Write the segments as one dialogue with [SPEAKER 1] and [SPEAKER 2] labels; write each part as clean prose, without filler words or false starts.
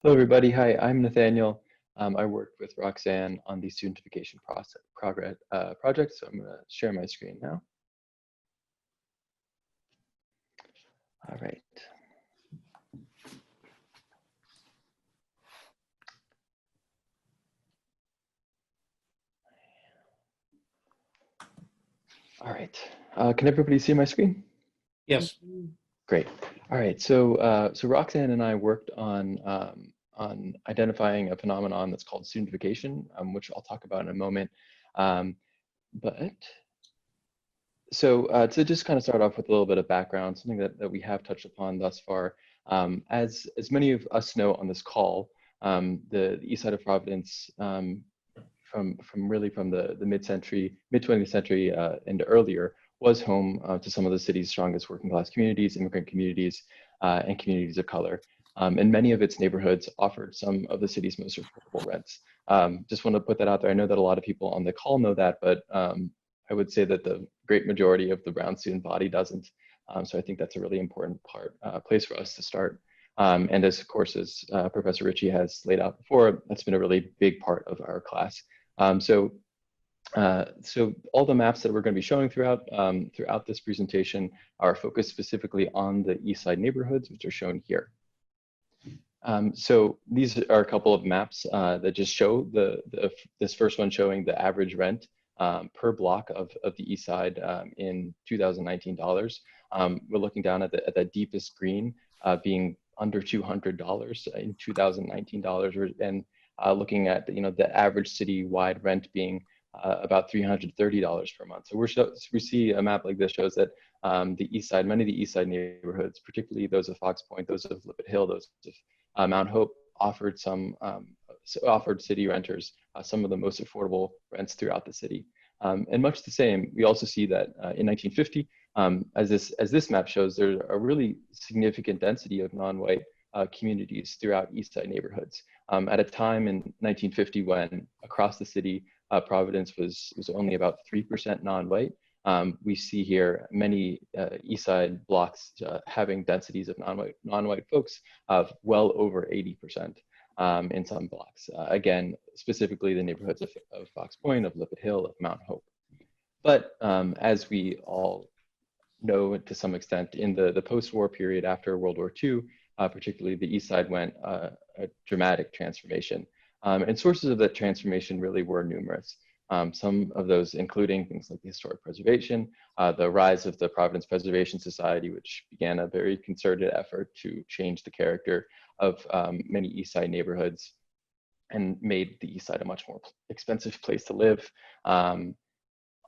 [SPEAKER 1] Hello, everybody. Hi, I'm Nathaniel. I work with Roxanne on the Studentification project, so I'm going to share my screen now. All right. All right. Can everybody see my screen?
[SPEAKER 2] Yes.
[SPEAKER 1] Great. All right. So Roxanne and I worked on identifying a phenomenon that's called studentification, which I'll talk about in a moment. Um, but to just kind of start off with a little bit of background, something that we have touched upon thus far, as many of us know on this call, the east side of Providence, from the mid-century, mid-20th century and earlier, was home to some of the city's strongest working class communities, immigrant communities, and communities of color. And many of its neighborhoods offered some of the city's most affordable rents. Just want to put that out there. I know that a lot of people on the call know that, but I would say that the great majority of the Brown student body doesn't. So I think that's a really important place for us to start. And as, of course, as Professor Ritchie has laid out before, that's been a really big part of our class. So all the maps that we're going to be showing throughout this presentation are focused specifically on the East Side neighborhoods, which are shown here. So these are a couple of maps that just show this first one showing the average rent per block of the East Side in 2019 dollars. We're looking down at that deepest green being under $200 in 2019 dollars, and looking at the average city-wide rent being about $330 per month. So we see a map like this shows that the East Side, many of the East Side neighborhoods, particularly those of Fox Point, those of Lippitt Hill, those of Mount Hope, offered city renters some of the most affordable rents throughout the city. And much the same, we also see that in 1950, as this map shows, there's a really significant density of non-white communities throughout East Side neighborhoods. At a time in 1950 when across the city, Providence was only about 3% non-white. We see here many East Side blocks having densities of non-white folks of well over 80% in some blocks. Again, specifically the neighborhoods of Fox Point, of Lippitt Hill, of Mount Hope. But as we all know to some extent, in the post-war period after World War II, particularly the East Side went a dramatic transformation. And sources of that transformation really were numerous. Some of those including things like the historic preservation, the rise of the Providence Preservation Society, which began a very concerted effort to change the character of many East Side neighborhoods and made the East Side a much more expensive place to live.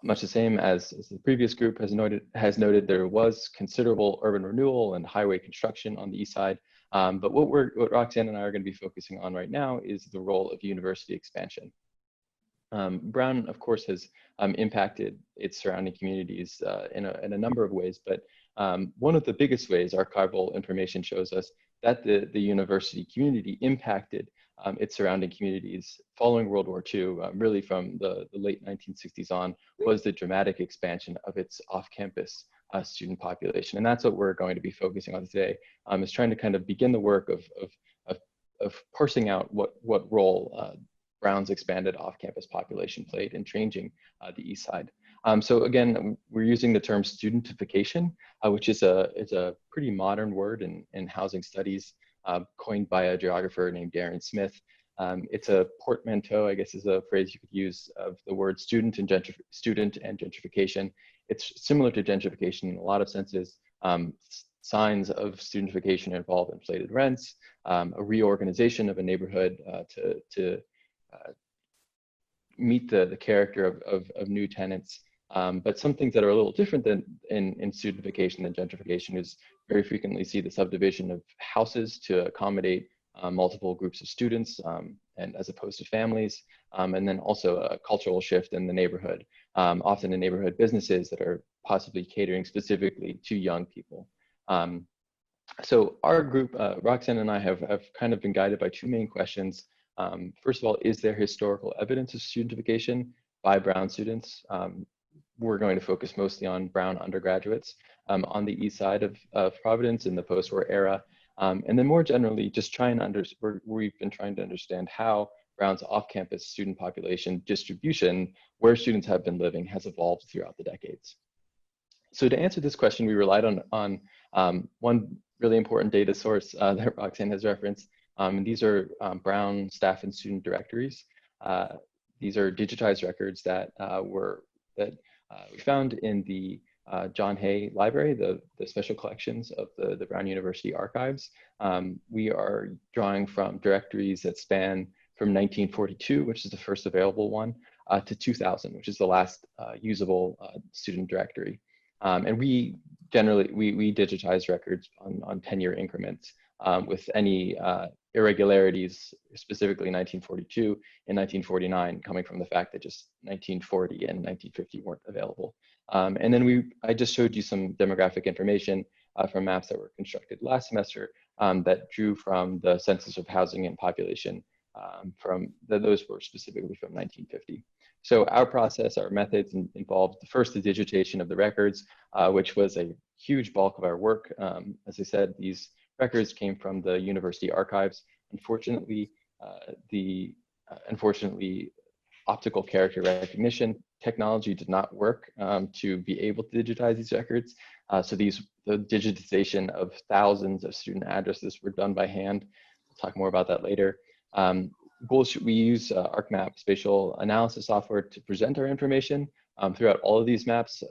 [SPEAKER 1] Much the same as the previous group has noted, there was considerable urban renewal and highway construction on the East Side. But what Roxanne and I are going to be focusing on right now is the role of university expansion. Brown, of course, has impacted its surrounding communities in a number of ways, but one of the biggest ways archival information shows us that the university community impacted its surrounding communities following World War II, really from the late 1960s on, was the dramatic expansion of its off-campus student population. And that's what we're going to be focusing on today, is trying to kind of begin the work of parsing out what role Brown's expanded off-campus population played in changing the East Side. So again, we're using the term studentification, which is a pretty modern word in housing studies, coined by a geographer named Darren Smith. It's a portmanteau, I guess is a phrase you could use, of the word student and gentrification. It's similar to gentrification in a lot of senses. Signs of studentification involve inflated rents, a reorganization of a neighborhood to meet the character of new tenants. But some things that are a little different than in studentification than gentrification is very frequently see the subdivision of houses to accommodate multiple groups of students and as opposed to families. And then also a cultural shift in the neighborhood, often in neighborhood businesses that are possibly catering specifically to young people. So our group, Roxanne and I have kind of been guided by two main questions. First of all, is there historical evidence of studentification by Brown students? We're going to focus mostly on Brown undergraduates on the East Side of Providence in the post-war era. And then more generally, just we've been trying to understand how Brown's off-campus student population distribution, where students have been living, has evolved throughout the decades. So to answer this question, we relied on one really important data source that Roxanne has referenced. And these are Brown staff and student directories. These are digitized records that we found in the John Hay Library, the special collections of the Brown University archives. We are drawing from directories that span from 1942, which is the first available one, to 2000, which is the last usable student directory. And we digitize records on 10-year increments with any irregularities, specifically 1942 and 1949, coming from the fact that just 1940 and 1950 weren't available. And then I just showed you some demographic information from maps that were constructed last semester that drew from the Census of Housing and Population those were specifically from 1950. So our process, our methods involved first the digitation of the records, which was a huge bulk of our work. As I said, these records came from the university archives. Unfortunately, optical character recognition technology did not work to be able to digitize these records. So the digitization of thousands of student addresses were done by hand. We'll talk more about that later. We use ArcMap spatial analysis software to present our information. Throughout all of these maps,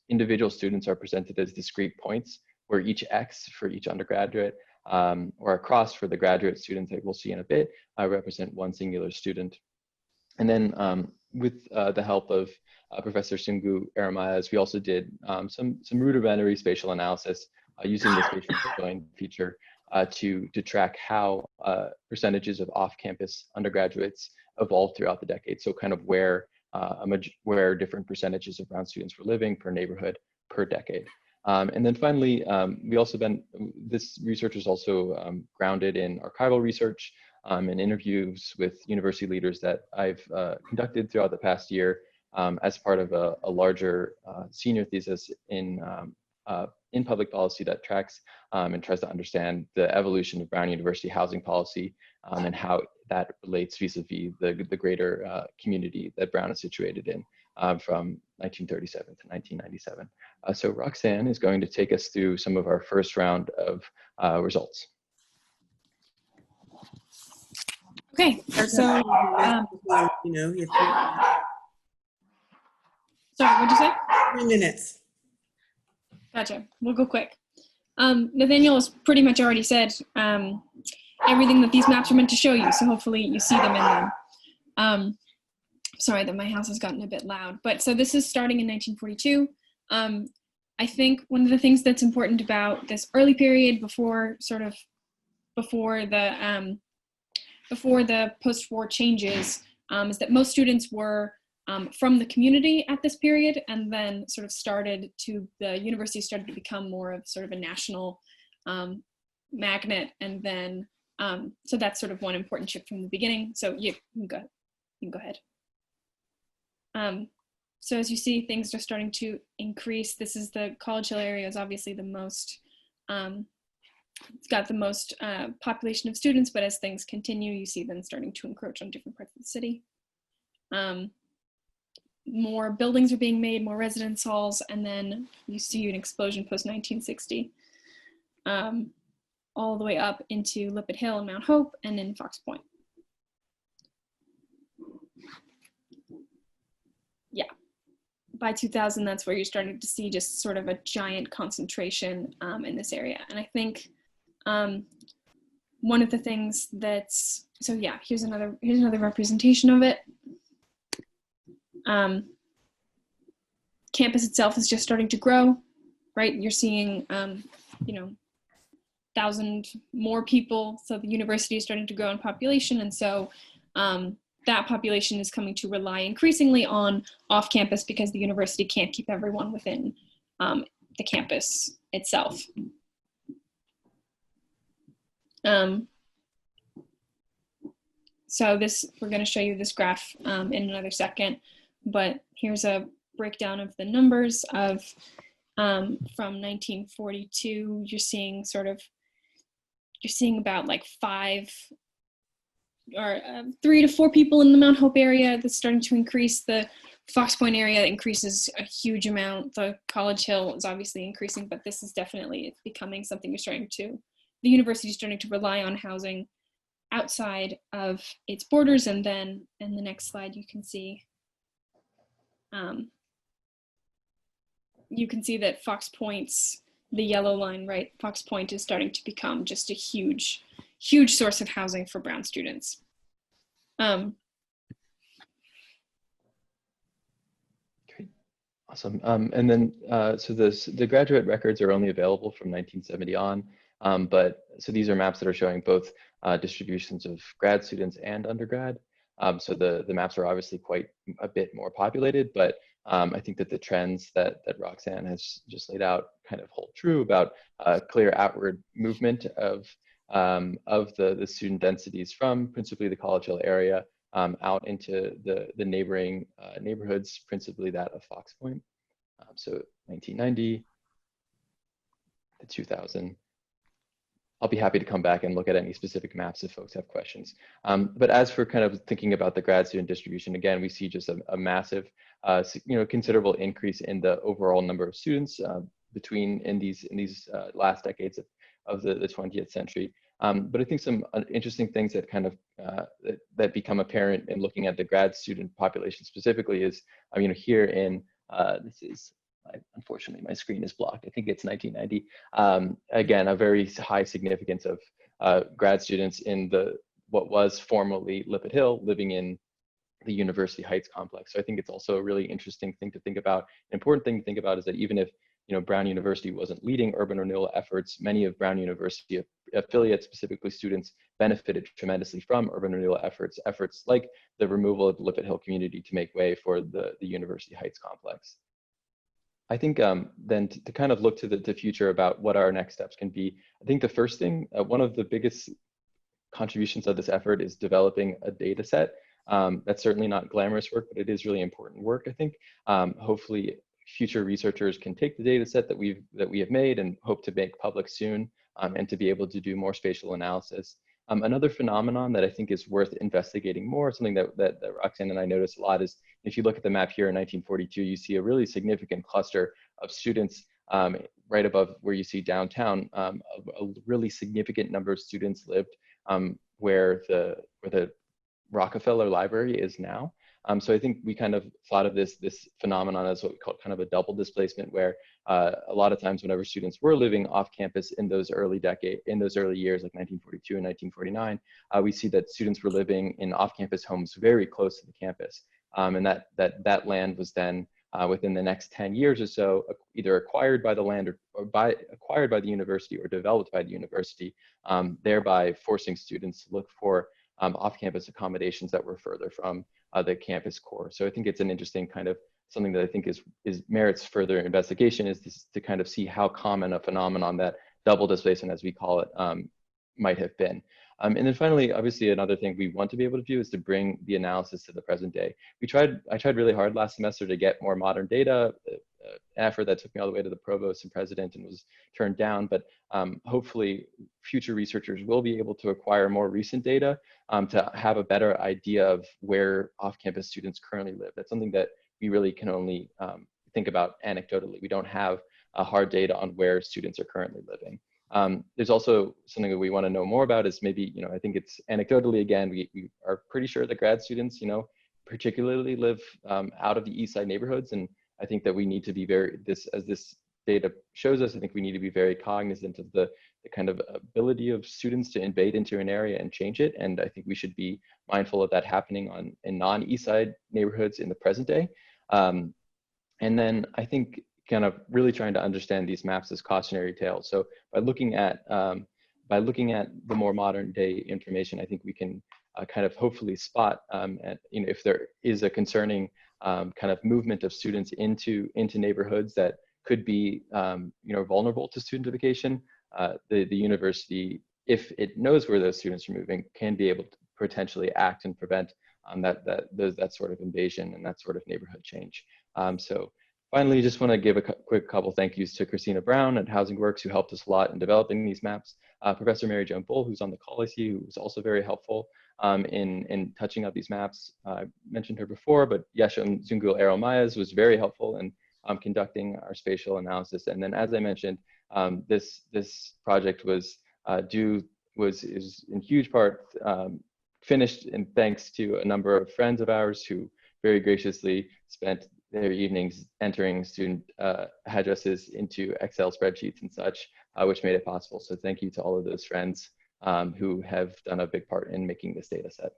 [SPEAKER 1] individual students are presented as discrete points, where each X for each undergraduate or a cross for the graduate students that we'll see in a bit represent one singular student. And then with the help of Professor Sungu Aramayas, we also did some rudimentary spatial analysis using the spatial join feature to track how percentages of off-campus undergraduates evolved throughout the decade. So kind of where different percentages of Brown students were living per neighborhood per decade. And then finally, this research is also grounded in archival research and interviews with university leaders that I've conducted throughout the past year as part of a larger senior thesis in public policy that tracks and tries to understand the evolution of Brown University housing policy and how that relates vis-a-vis the greater community that Brown is situated in from 1937 to 1997. So Roxanne is going to take us through some of our first round of results.
[SPEAKER 2] Okay, so sorry, what'd you say?
[SPEAKER 3] 3 minutes.
[SPEAKER 2] Gotcha. We'll go quick. Nathaniel has pretty much already said everything that these maps are meant to show you, so hopefully you see them in them. Sorry that my house has gotten a bit loud, but so this is starting in 1942. I think one of the things that's important about this early period before the post-war changes is that most students were from the community at this period, and then the university started to become more of sort of a national magnet, and then so that's sort of one important shift from the beginning. So you can go ahead. So as you see, things are starting to increase. This is the College Hill area is obviously the most, it's got the most population of students, but as things continue, you see them starting to encroach on different parts of the city. More buildings are being made, more residence halls, and then you see an explosion post-1960, all the way up into Lippitt Hill and Mount Hope and in Fox Point. Yeah, by 2000, that's where you're starting to see just sort of a giant concentration in this area. And I think one of the things that's, so yeah, here's another representation of it. Campus itself is just starting to grow, right? You're seeing, 1,000 more people. So the university is starting to grow in population. And so that population is coming to rely increasingly on off-campus because the university can't keep everyone within the campus itself. So we're going to show you this graph in another second, but here's a breakdown of the numbers of from 1942. You're seeing sort of you're seeing about like 3 to 4 people in the Mount Hope area. That's starting to increase. The Fox Point area increases a huge amount. The College Hill is obviously increasing, but this is definitely, it's becoming something the university is starting to rely on housing outside of its borders. And then in the next slide, you can see that Fox Point's, the yellow line, right? Fox Point is starting to become just a huge source of housing for Brown students.
[SPEAKER 1] Great, awesome. And then, so the graduate records are only available from 1970 on, but so these are maps that are showing both distributions of grad students and undergrad. So the maps are obviously quite a bit more populated, but I think that the trends that Roxanne has just laid out kind of hold true about clear outward movement of the student densities from principally the College Hill area out into the neighboring neighborhoods, principally that of Fox Point. So 1990 to 2000. I'll be happy to come back and look at any specific maps if folks have questions. But as for kind of thinking about the grad student distribution, again, we see just a massive, considerable increase in the overall number of students in these last decades of the 20th century. But I think some interesting things that kind of that become apparent in looking at the grad student population specifically is, here in this is. Unfortunately, my screen is blocked. I think it's 1990. Again, a very high significance of grad students in what was formerly Lippitt Hill living in the University Heights complex. So I think it's also a really interesting thing to think about. An important thing to think about is that even if Brown University wasn't leading urban renewal efforts, many of Brown University affiliates, specifically students, benefited tremendously from urban renewal efforts like the removal of the Lippitt Hill community to make way for the University Heights complex. I think then to kind of look to the future about what our next steps can be, I think the first thing, one of the biggest contributions of this effort is developing a data set. That's certainly not glamorous work, but it is really important work, I think. Hopefully future researchers can take the data set that we have made and hope to make public soon, and to be able to do more spatial analysis. Another phenomenon that I think is worth investigating more, something that Roxanne and I noticed a lot, is if you look at the map here in 1942, you see a really significant cluster of students right above where you see downtown. A really significant number of students lived where the Rockefeller Library is now. So I think we kind of thought of this phenomenon as what we call kind of a double displacement, where a lot of times whenever students were living off campus in those early years, like 1942 and 1949, we see that students were living in off-campus homes very close to the campus. And that land was then within the next 10 years or so, either acquired by the land or acquired by the university or developed by the university, thereby forcing students to look for off-campus accommodations that were further from the campus core. So I think it's an interesting kind of something that I think merits further investigation, is to kind of see how common a phenomenon that double displacement, as we call it, might have been. And then finally, obviously, another thing we want to be able to do is to bring the analysis to the present day. I tried really hard last semester to get more modern data, an effort that took me all the way to the provost and president and was turned down, but hopefully future researchers will be able to acquire more recent data to have a better idea of where off-campus students currently live. That's something that we really can only think about anecdotally. We don't have hard data on where students are currently living. There's also something that we want to know more about is maybe, I think it's anecdotally, again, we are pretty sure that grad students, particularly live out of the East Side neighborhoods. And I think that we need to be as this data shows us, I think we need to be very cognizant of the kind of ability of students to invade into an area and change it. And I think we should be mindful of that happening in non-East Side neighborhoods in the present day. And then I think kind of really trying to understand these maps as cautionary tales. So by looking at the more modern day information, I think we can kind of hopefully spot if there is a concerning kind of movement of students into neighborhoods that could be vulnerable to studentification. The university, if it knows where those students are moving, can be able to potentially act and prevent that sort of invasion and that sort of neighborhood change. So Finally, just want to give a quick couple thank yous to Christina Brown at Housing Works, who helped us a lot in developing these maps. Professor Mary Joan Bull, who's on the call, I see, who was also very helpful in touching up these maps. I mentioned her before, but Yesham Zungul Aero-Mayas was very helpful in conducting our spatial analysis. And then, as I mentioned, this project was is in huge part finished in thanks to a number of friends of ours who very graciously spent their evenings entering student addresses into Excel spreadsheets and such, which made it possible. So thank you to all of those friends who have done a big part in making this data set.